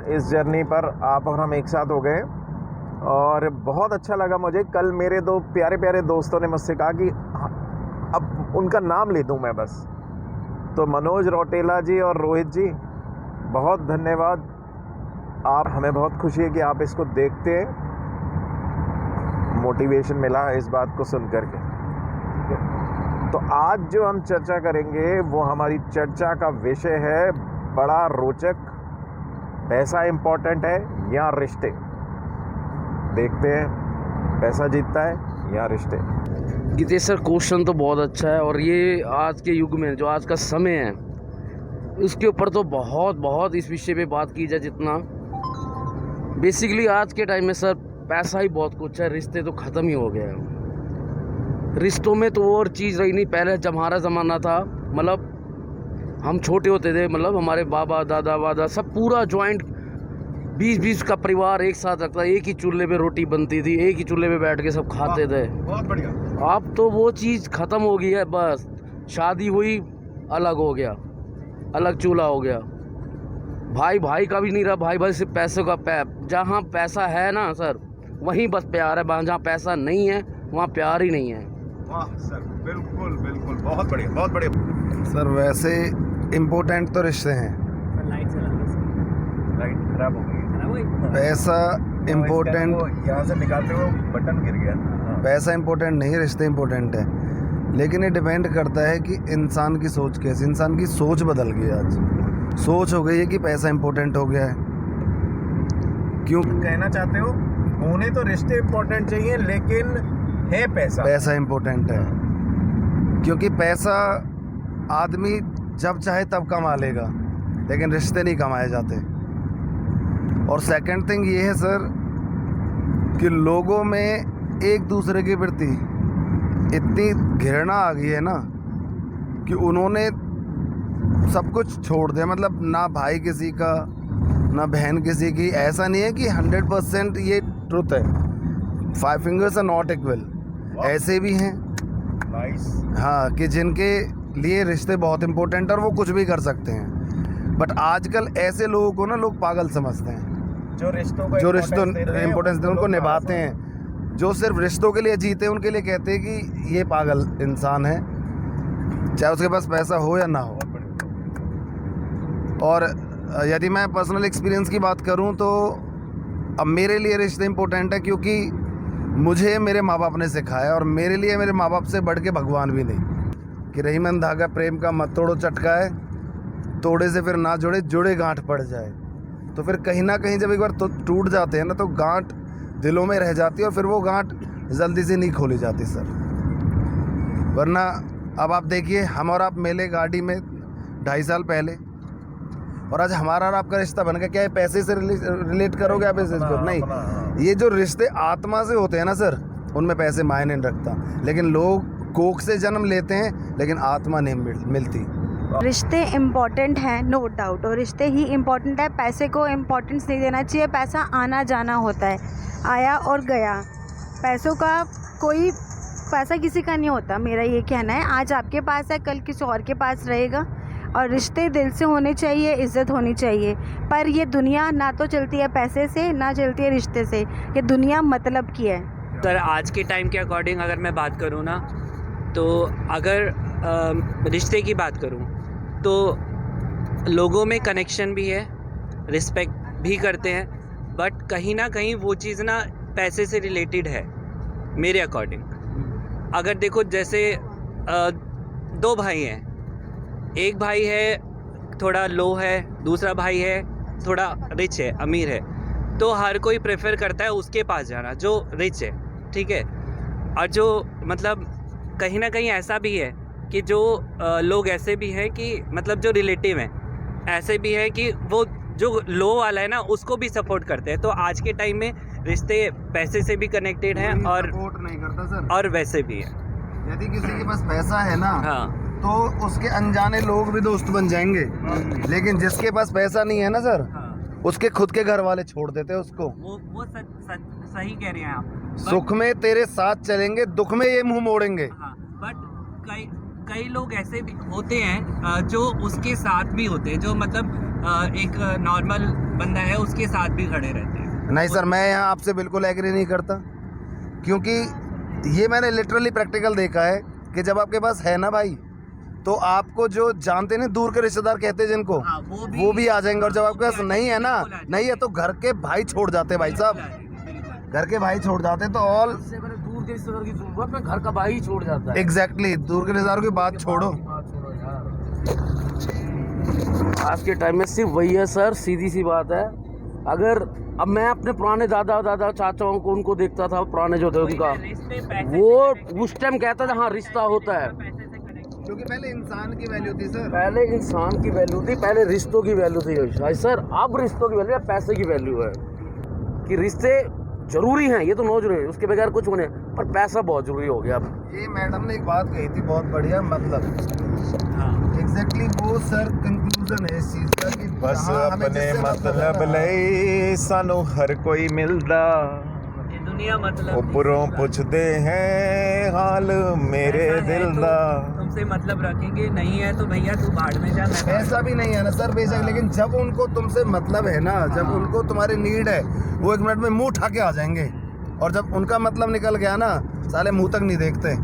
इस जर्नी पर आप और हम एक साथ हो गए और बहुत अच्छा लगा मुझे। कल मेरे दो प्यारे प्यारे दोस्तों ने मुझसे कहा कि अब उनका नाम ले दूं मैं बस। तो मनोज रौटेला जी और रोहित जी, बहुत धन्यवाद। आप, हमें बहुत खुशी है कि आप इसको देखते हैं, मोटिवेशन मिला है इस बात को सुन करके। तो आज जो हम चर्चा करेंगे वो हमारी चर्चा का विषय है बड़ा रोचक, पैसा इम्पोर्टेंट है या रिश्ते। देखते हैं पैसा जीतता है या रिश्ते। गीतेश सर, क्वेश्चन तो बहुत अच्छा है और ये आज के युग में जो आज का समय है उसके ऊपर तो बहुत इस विषय पे बात की जाए जितना। बेसिकली आज के टाइम में सर पैसा ही बहुत कुछ है, रिश्ते तो ख़त्म ही हो गए हैं। रिश्तों में तो और चीज़ रही नहीं। पहले जब हमारा ज़माना था, मतलब हम छोटे होते थे, मतलब हमारे बाबा दादा वादा सब पूरा जॉइंट 20 का परिवार एक साथ रखता, एक ही चूल्हे पे रोटी बनती थी, एक ही चूल्हे पे बैठ के सब खाते थे। बहुत बढ़िया। अब तो वो चीज़ ख़त्म हो गई है। बस शादी हुई, अलग हो गया, अलग चूल्हा हो गया। भाई का भी नहीं रहा, भाई सिर्फ पैसे का जहाँ पैसा है ना सर वहीं बस प्यार है, जहाँ पैसा नहीं है वहाँ प्यार ही नहीं है। वाह सर, बिल्कुल बिल्कुल, बहुत बढ़िया बहुत बढ़िया। सर वैसे इम्पोर्टेंट तो रिश्ते हैं। लाइट खराब हो गई। पैसा इम्पोर्टेंट, यहाँ से निकालते हुए बटन गिर गया। पैसा इम्पोर्टेंट नहीं, रिश्ते इम्पोर्टेंट है। लेकिन ये डिपेंड करता है कि इंसान की सोच कैसी। इंसान की सोच बदल गई आज। सोच हो गई है कि पैसा इम्पोर्टेंट हो गया है। क्यों कहना चाहते हो? उन्हें तो रिश्ते इम्पोर्टेंट चाहिए लेकिन है पैसा इम्पोर्टेंट है। क्योंकि पैसा आदमी जब चाहे तब कमा लेगा, लेकिन रिश्ते नहीं कमाए जाते। और सेकंड थिंग ये है सर कि लोगों में एक दूसरे के प्रति इतनी घृणा आ गई है ना कि उन्होंने सब कुछ छोड़ दिया। मतलब ना भाई किसी का, ना बहन किसी की। ऐसा नहीं है कि 100% ये ट्रुथ है। 5 fingers आर नॉट इक्वल। ऐसे भी हैं हाँ कि जिनके लिए रिश्ते बहुत इम्पोर्टेंट और वो कुछ भी कर सकते हैं। बट आजकल ऐसे लोगों को ना लोग पागल समझते हैं, जो रिश्तों इम्पोर्टेंस दे उनको निभाते हैं। जो सिर्फ रिश्तों के लिए जीते हैं उनके लिए कहते हैं कि ये पागल इंसान है, चाहे उसके पास पैसा हो या ना हो। और यदि मैं पर्सनल एक्सपीरियंस की बात करूं तो अब मेरे लिए रिश्ते इम्पोर्टेंट है क्योंकि मुझे मेरे माँ बाप ने सिखाया, और मेरे लिए मेरे माँ बाप से बढ़ के भगवान भी नहीं। कि रहीमन धागा प्रेम का मत तोड़ो चटकाए, तोड़े से फिर ना जुड़े, जुड़े गांठ पड़ जाए। तो फिर कहीं ना कहीं जब एक बार तो टूट जाते हैं ना तो गांठ दिलों में रह जाती है और फिर वो गांठ जल्दी से नहीं खोली जाती सर। वरना अब आप देखिए, हम और आप मिले गाड़ी में 2.5 साल पहले, और आज हमारा और आपका रिश्ता बन गया। क्या ये पैसे से रिलेट करोगे आप इस रिश्ते को? नहीं। ये जो रिश्ते आत्मा से होते हैं ना सर, उनमें पैसे मायने नहीं रखता। लेकिन लोग कोख से जन्म लेते हैं लेकिन आत्मा नहीं मिलती। रिश्ते इम्पॉर्टेंट हैं, नो डाउट, और रिश्ते ही इम्पॉर्टेंट है। पैसे को इम्पोर्टेंस नहीं देना चाहिए। पैसा आना जाना होता है, आया और गया। पैसों का कोई, पैसा किसी का नहीं होता, मेरा ये कहना है। आज आपके पास है, कल किसी और के पास रहेगा। और रिश्ते दिल से होने चाहिए, इज़्ज़त होनी चाहिए। पर ये दुनिया ना तो चलती है पैसे से, ना चलती है रिश्ते से। ये दुनिया मतलब की है। सर आज के टाइम के अकॉर्डिंग अगर मैं बात करूँ ना, तो अगर रिश्ते की बात करूँ तो लोगों में कनेक्शन भी है, रिस्पेक्ट भी करते हैं, बट कहीं ना कहीं वो चीज़ ना पैसे से रिलेटेड है मेरे अकॉर्डिंग। अगर देखो जैसे 2 भाई हैं, एक भाई है थोड़ा लो है, दूसरा भाई है थोड़ा रिच है, अमीर है, तो हर कोई प्रेफर करता है उसके पास जाना जो रिच है, ठीक है। और जो मतलब कहीं ना कहीं ऐसा भी है कि जो लोग ऐसे भी हैं कि मतलब जो रिलेटिव हैं ऐसे भी है कि वो जो लो वाला है ना उसको भी सपोर्ट करते हैं। तो आज के टाइम में रिश्ते पैसे से भी कनेक्टेड हैं और सपोर्ट नहीं करता सर, और वैसे भी है। यदि किसी के पास पैसा है ना, हाँ, तो उसके अनजाने लोग भी दोस्त बन जाएंगे। लेकिन जिसके पास पैसा नहीं है ना सर, हाँ, उसके खुद के घर वाले छोड़ देते हैं उसको। वो सही कह रहे हैं आप। सुख में तेरे साथ चलेंगे, दुख में ये मुंह मोड़ेंगे। हाँ, बट कई लोग ऐसे भी होते हैं जो उसके साथ भी होते हैं, जो मतलब एक नॉर्मल बंदा है उसके साथ भी खड़े रहते हैं। नहीं सर, मैं यहाँ आपसे बिल्कुल एग्री नहीं करता, क्योंकि ये मैंने लिटरली प्रैक्टिकल देखा है कि जब आपके पास है ना भाई, तो आपको जो जानते हैं ना, दूर के रिश्तेदार कहते हैं जिनको, हाँ, वो भी आ जाएंगे। और जब आपके पास नहीं है ना, नहीं है तो घर के भाई छोड़ जाते हैं भाई साहब, घर के भाई छोड़ जाते हैं। तो ऑल इससे मैंने दूर के रिश्तेदार की जरूरत में घर का भाई ही छोड़ जाता है। एग्जैक्टली, दूर के रिश्तेदारों की बात छोड़ो। आज के टाइम में सिर्फ वही है सर, सीधी सी बात है। अगर अब मैं अपने पुराने दादा चाचाओं को उनको देखता था, पुराने जो थे उनका, वो उस टाइम कहता था हाँ रिश्ता होता है। क्योंकि पहले इंसान की वैल्यू थी सर, पहले इंसान की वैल्यू थी, पहले रिश्तों की वैल्यू थी भाई सर। अब रिश्तों की वैल्यू है, पैसे की वैल्यू है। कि रिश्ते जरूरी हैं, ये तो नो जरूरी है, उसके बगैर कुछ होने, पर पैसा बहुत जरूरी हो गया अब। ये मैडम ने एक बात कही थी बहुत बढ़िया, मतलब एग्जैक्टली वो सर कंक्लूजन है इस चीज का कि बस हाँ, हमें अपने जिससे मतलब है। ਲਈ ਸਾਨੂੰ हर कोई मिलदा, ये दुनिया मतलब ਉੱਪਰੋਂ ਪੁੱਛਦੇ हैं हाल मेरे दिल दा। तुमसे मतलब रखेंगे, नहीं है तो भैया तू भाड़ में जा। मैं ऐसा भी नहीं है ना सर बेशक, लेकिन जब उनको तुमसे मतलब है ना, जब उनको तुम्हारी नीड है, वो 1 मिनट में मुंह उठा के आ जाएंगे। और जब उनका मतलब निकल गया ना, साले मुंह तक नहीं देखते।